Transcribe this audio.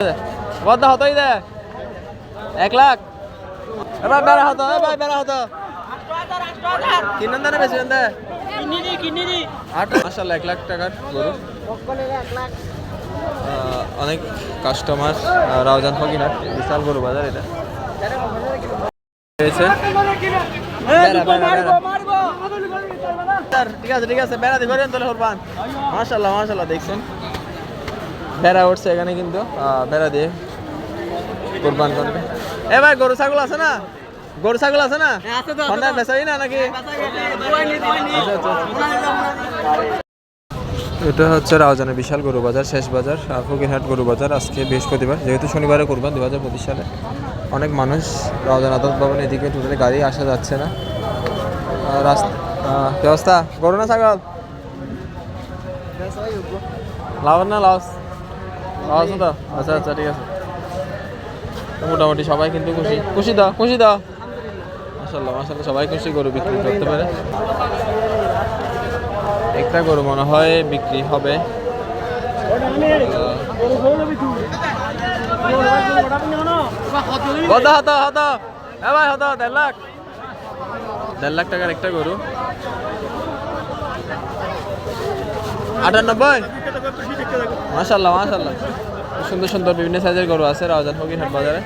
কত হতোই দে 1 লাখ এবার বেড়া হতো ভাই বেড়া হতো কিনেন দানে বেশি দে কিনি 8 মাশাআল্লাহ 1 লাখ টাকার গরু অনেক কাস্টমার রাউজান ফকিরহাট বিশাল গরু বাজার এটা ঠিক আছে ঠিক আছে বেড়া দিয়ে করেন তাহলে কোরবান মাশাআল্লাহ মাশাআল্লাহ দেখছেন বেড়া উঠছে এখানে কিন্তু বেড়া দিয়ে কোরবান করবে এ ভাই গরু ছাগল আছে না গরু ছাগল আছে না বেচাই না নাকি এটা হচ্ছে রাউজানের বিশাল গরু বাজার শেষ বাজার ফকিরহাট গরু বাজার আজকে বৃহস্পতিবার যেহেতু শনিবারে কোরবান 2025 সালে অনেক মানুষ রাউজান আদালত ভবন এদিকে টোটালি গাড়ি আসা যাচ্ছে না রাস্তা ব্যবস্থা গরু না ছাগল লাভ না লস লস তো আচ্ছা আচ্ছা ঠিক আছে মোটামুটি সবাই কিন্তু খুশি খুশি দাও মাশাআল্লাহ মাশাআল্লাহ সবাই খুশি গরু বিক্রি করতে পারে একটা গরু মনে হয় বিক্রি হবে কত হতো ভাই হতো 1.5 লাখ টাকার একটা গরু 98 মাশাআল্লাহ মাশাআল্লাহ সুন্দর সুন্দর বিভিন্ন সাইজের গরু আছে রাউজান ফকিরহাট বাজারে